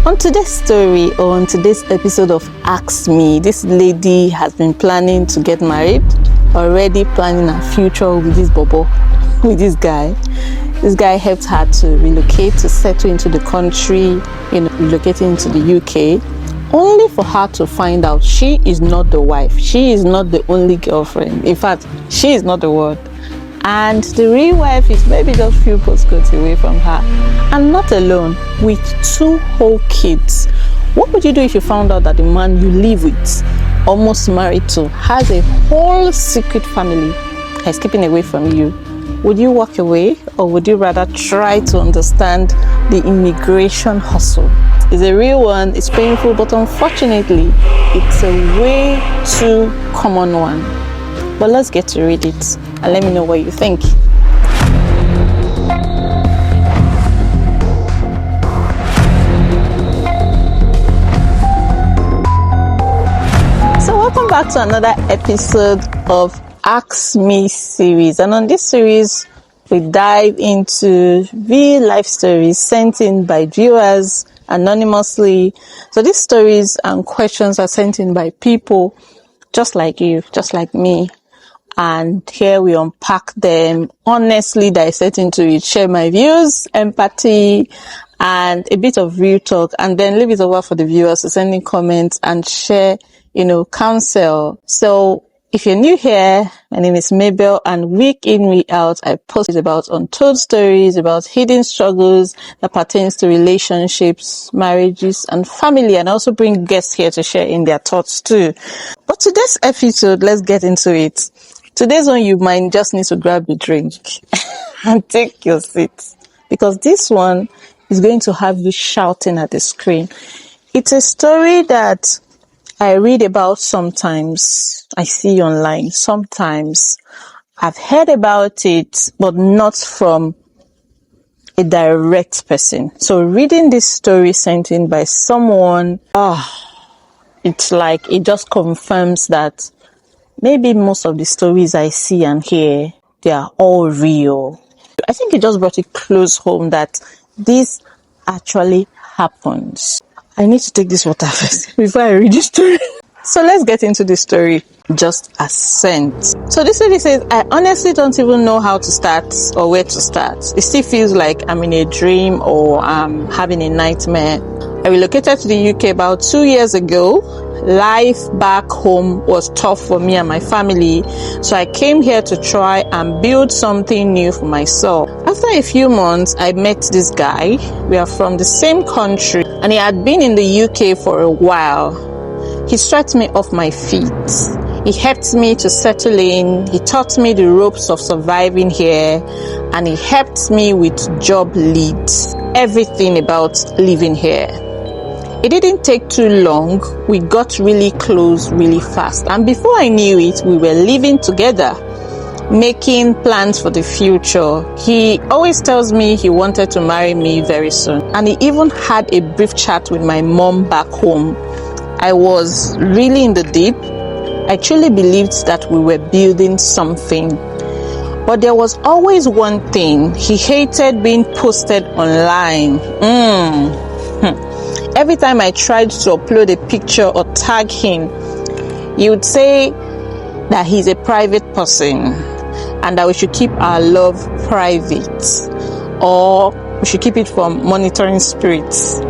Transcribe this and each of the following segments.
On today's story, or on today's episode of Ask Me, this lady has been planning to get married, already planning her future with this bobo, with this guy. This guy helped her to relocate, to settle into the country, relocating into the UK, only for her to find out she is not the wife. She is not the only girlfriend. In fact, she is not the one. And the real wife is maybe just a few postcodes away from her. And not alone, with 2 whole kids. What would you do if you found out that the man you live with, almost married to, has a whole secret family that is keeping away from you? Would you walk away, or would you rather try to understand the immigration hustle? It's a real one, it's painful, but unfortunately, it's a way too common one. But let's get to read it and let me know what you think. So welcome back to another episode of Ask Me series. And on this series, we dive into real life stories sent in by viewers anonymously. So these stories and questions are sent in by people just like you, just like me. And here we unpack them, honestly dissect into it, share my views, empathy, and a bit of real talk, and then leave it over for the viewers to send in comments and share, counsel. So if you're new here, my name is Mabel, and week in, week out, I post about untold stories, about hidden struggles that pertains to relationships, marriages, and family, and I also bring guests here to share in their thoughts too. But today's episode, let's get into it. Today's one, you might just need to grab a drink and take your seat, because this one is going to have you shouting at the screen. It's a story that I read about sometimes, I see online sometimes. I've heard about it, but not from a direct person. So reading this story sent in by someone, it's like it just confirms that maybe most of the stories I see and hear, they are all real. I think it just brought it close home that this actually happens. I need to take this water first before I read the story. So let's get into the story just as sent. So this lady says, I honestly don't even know how to start or where to start. It still feels like I'm in a dream or I'm having a nightmare. I relocated to the UK about 2 years ago. Life back home was tough for me and my family, so I came here to try and build something new for myself. After a few months, I met this guy. We are from the same country, and he had been in the UK for a while. He swept me off my feet. He helped me to settle in. He taught me the ropes of surviving here, and he helped me with job leads, everything about living here. It didn't take too long. We got really close really fast. And before I knew it, we were living together, making plans for the future. He always tells me he wanted to marry me very soon. And he even had a brief chat with my mom back home. I was really in the deep. I truly believed that we were building something. But there was always one thing. He hated being posted online. Every time I tried to upload a picture or tag him, he would say that he's a private person and that we should keep our love private, or we should keep it from monitoring spirits.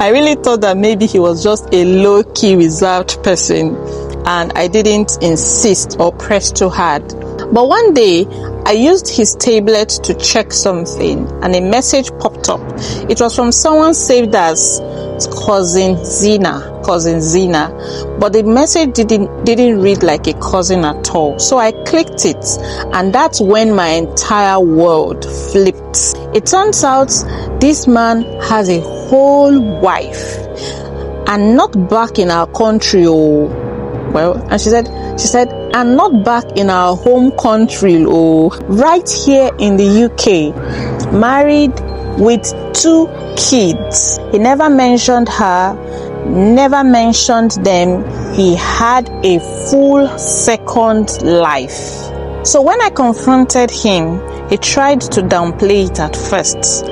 I really thought that maybe he was just a low-key reserved person and I didn't insist or press too hard. But one day, I used his tablet to check something and a message popped up. It was from someone saved as cousin Zina, but the message didn't read like a cousin at all. So I clicked it, and that's when my entire world flipped. It turns out this man has a whole wife, and not back in our country. And she said, and not back in our home country, right here in the UK, married with 2 kids. He never mentioned her, never mentioned them. He had a full second life. So when I confronted him, he tried to downplay it at first.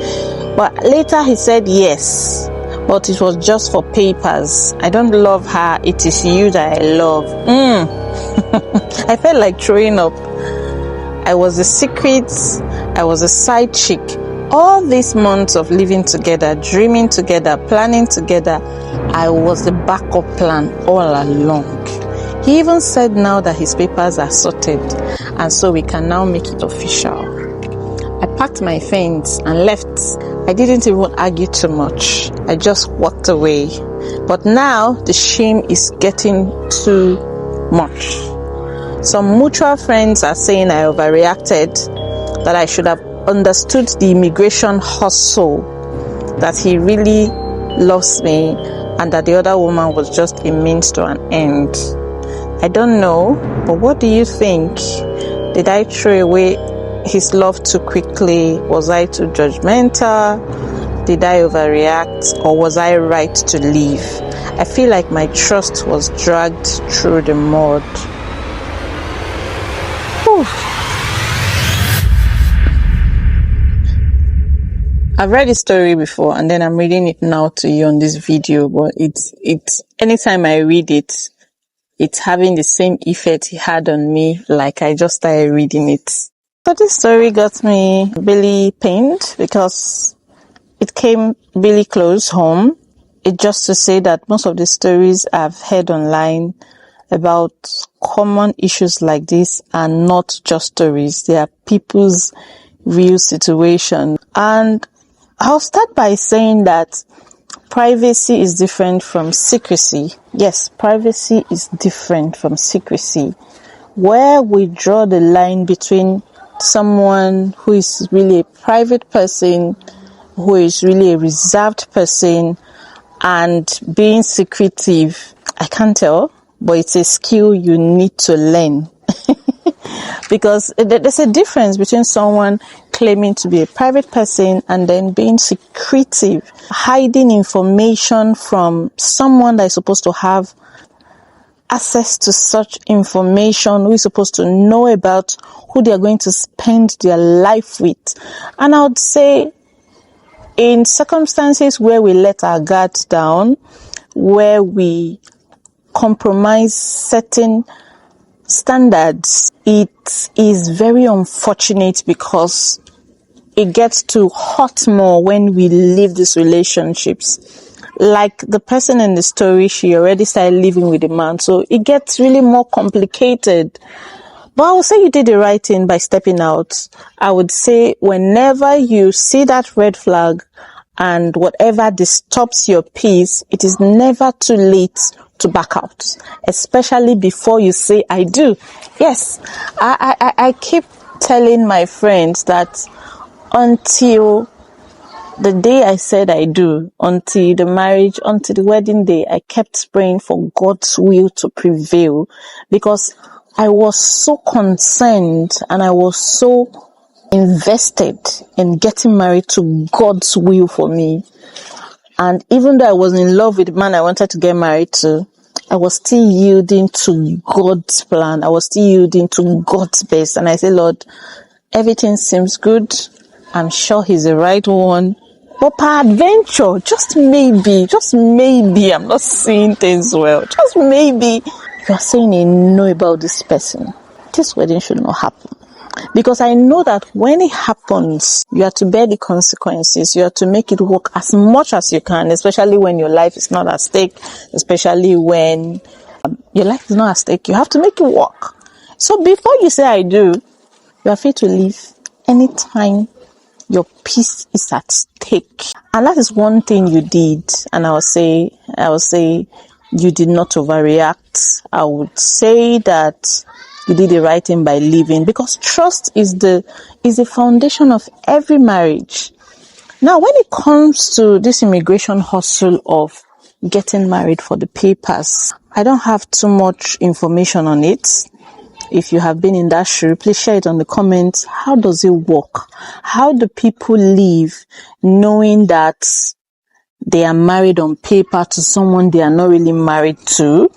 But later he said yes, but it was just for papers. I don't love her. It is you that I love. I felt like throwing up. I was a secret. I was a side chick. All these months of living together, dreaming together, planning together, I was the backup plan all along. He even said now that his papers are sorted, and so we can now make it official. I packed my things and left. I didn't even argue too much. I just walked away. But now the shame is getting too much. Some mutual friends are saying I overreacted, that I should have understood the immigration hustle, that he really loves me, and that the other woman was just a means to an end. I don't know, but what do you think? Did I throw away his love too quickly? Was I too judgmental? Did I overreact, or was I right to leave? I feel like my trust was dragged through the mud. Whew. I've read this story before, and then I'm reading it now to you on this video, but it's anytime I read it, it's having the same effect it had on me, like I just started reading it. So this story got me really pained because it came really close home. It's just to say that most of the stories I've heard online about common issues like this are not just stories. They are people's real situation. And I'll start by saying that privacy is different from secrecy. Yes, privacy is different from secrecy. Where we draw the line between someone who is really a private person, who is really a reserved person, and being secretive, I can't tell, but it's a skill you need to learn. Because there's a difference between someone claiming to be a private person and then being secretive, hiding information from someone that is supposed to have access to such information, who is supposed to know about who they are going to spend their life with. And I would say in circumstances where we let our guards down, where we compromise certain standards, it is very unfortunate because it gets to hurt more when we leave these relationships. Like the person in the story, she already started living with the man, so it gets really more complicated. But I would say you did the right thing by stepping out. I would say whenever you see that red flag and whatever disturbs your peace, it is never too late to back out, especially before you say I do. Yes, I keep telling my friends that until the day I said I do, until the marriage, until the wedding day, I kept praying for God's will to prevail, because I was so concerned and I was so invested in getting married to God's will for me. And even though I was in love with the man I wanted to get married to, I was still yielding to God's plan. I was still yielding to God's best. And I said, Lord, everything seems good. I'm sure he's the right one. But peradventure, just maybe, I'm not seeing things well. Just maybe you are saying a no about this person. This wedding should not happen. Because I know that when it happens, you have to bear the consequences. You have to make it work as much as you can, especially when your life is not at stake, especially when your life is not at stake. You have to make it work. So before you say I do, you are free to leave anytime your peace is at stake. And that is one thing you did. And I will say you did not overreact. I would say that you did the right thing by leaving, because trust is the foundation of every marriage. Now, when it comes to this immigration hustle of getting married for the papers, I don't have too much information on it. If you have been in that shoe, please share it on the comments. How does it work? How do people live knowing that they are married on paper to someone they are not really married to,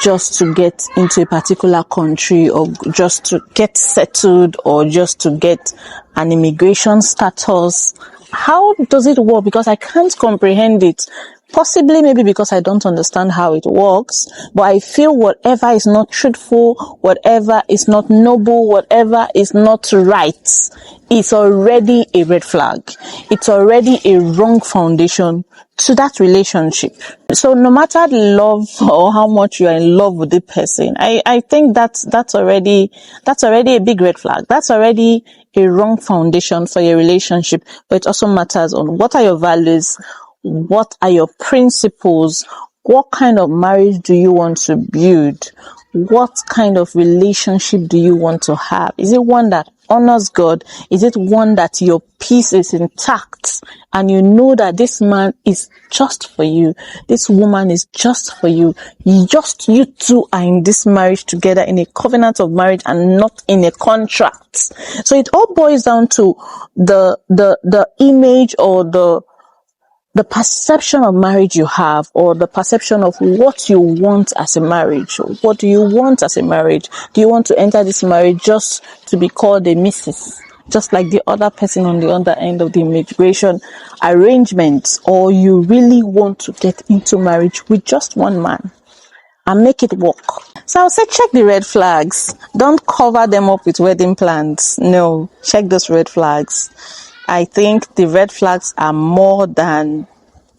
just to get into a particular country, or just to get settled, or just to get an immigration status how does it work? Because I can't comprehend it. Possibly maybe because I don't understand how it works, but I feel whatever is not truthful, whatever is not noble, whatever is not right, it's already a red flag. It's already a wrong foundation to that relationship. So no matter the love or how much you are in love with the person, I think that's already a big red flag. That's already a wrong foundation for your relationship. But it also matters on what are your values, what are your principles, what kind of marriage do you want to build, what kind of relationship do you want to have? Is it one that honors God? Is it one that your peace is intact and you know that this man is just for you, this woman is just for you, just you two are in this marriage together in a covenant of marriage and not in a contract? So it all boils down to the image or the perception of marriage you have, or the perception of what you want as a marriage. What do you want as a marriage? Do you want to enter this marriage just to be called a Mrs., just like the other person on the other end of the immigration arrangement, or you really want to get into marriage with just one man and make it work? So I'll say check the red flags. Don't cover them up with wedding plans. No, check those red flags. I think the red flags are more than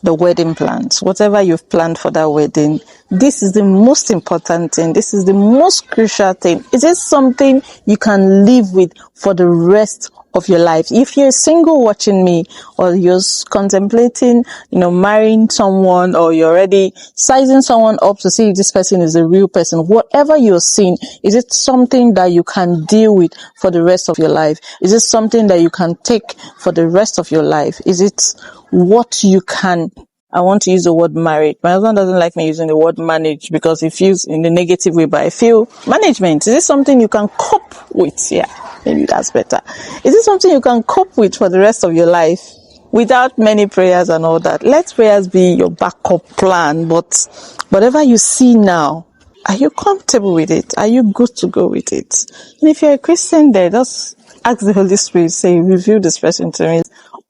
the wedding plans. Whatever you've planned for that wedding, this is the most important thing. This is the most crucial thing. Is it something you can live with for the rest of your life? If you're single watching me, or you're contemplating, marrying someone, or you're already sizing someone up to see if this person is a real person, whatever you're seeing, is it something that you can deal with for the rest of your life? Is it something that you can take for the rest of your life? Is it what you can, I want to use the word married. My husband doesn't like me using the word manage because it feels in the negative way, but I feel management. Is this something you can cope with? Yeah, maybe that's better. Is it something you can cope with for the rest of your life without many prayers and all that? Let prayers be your backup plan, but whatever you see now, are you comfortable with it? Are you good to go with it? And if you're a Christian there, just ask the Holy Spirit, say, reveal this person to me.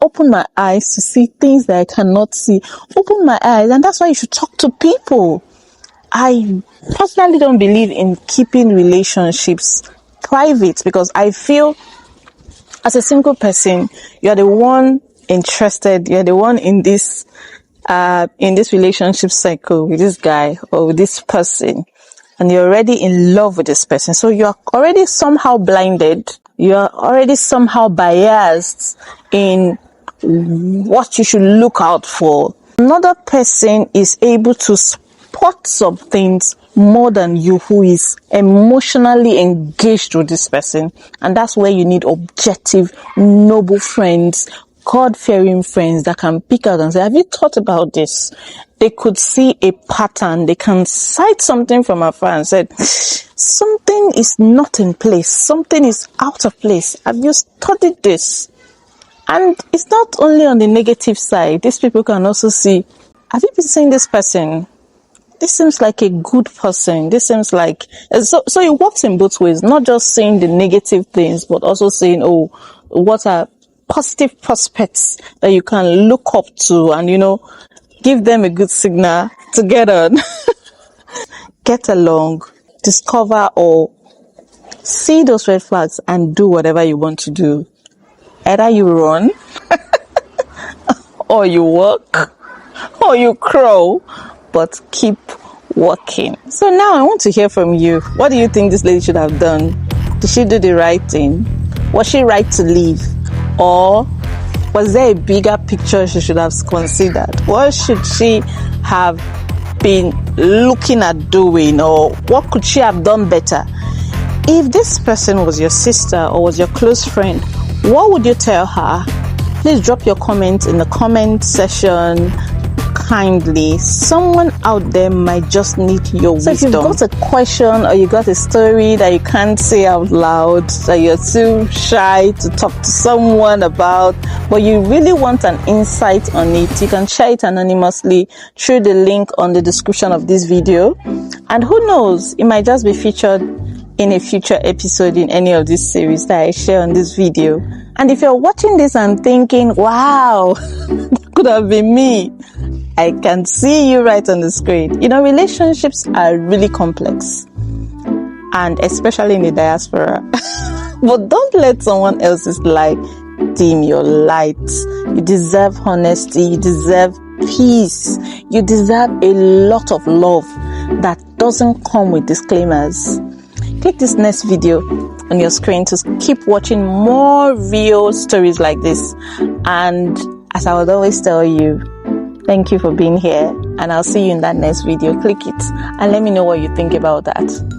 Open my eyes to see things that I cannot see. Open my eyes. And that's why you should talk to people. I personally don't believe in keeping relationships private, because I feel as a single person, you're the one interested, you're the one in this relationship cycle with this guy or with this person, and you're already in love with this person. So you're already somehow blinded. You're already somehow biased in what you should look out for. Another person is able to spot some things more than you, who is emotionally engaged with this person. And that's where you need objective, noble friends, God-fearing friends that can pick out and say, have you thought about this? They could see a pattern. They can cite something from afar and say, something is not in place. Something is out of place. Have you studied this? And it's not only on the negative side. These people can also see, have you been seeing this person? This seems like a good person. This seems like, so it works in both ways, not just saying the negative things, but also saying, oh, what are positive prospects that you can look up to and, give them a good signal to get on. Get along, discover or see those red flags and do whatever you want to do. Either you run, or you walk, or you crawl, but keep walking. So now I want to hear from you. What do you think this lady should have done? Did she do the right thing? Was she right to leave? Or was there a bigger picture she should have considered? What should she have been looking at doing? Or what could she have done better? If this person was your sister or was your close friend, what would you tell her? Please drop your comment in the comment section kindly. Someone out there might just need your wisdom. So if you've got a question or you got a story that you can't say out loud, that you're too shy to talk to someone about, but you really want an insight on it, you can share it anonymously through the link on the description of this video. And who knows, it might just be featured in a future episode in any of this series that I share on this video. And if you're watching this and thinking, wow, that could have been me, I can see you right on the screen. You know, relationships are really complex, and especially in the diaspora. But don't let someone else's light dim your light. You deserve honesty. You deserve peace. You deserve a lot of love that doesn't come with disclaimers. Click this next video on your screen to keep watching more real stories like this. And as I would always tell you, thank you for being here, and I'll see you in that next video. Click it and let me know what you think about that.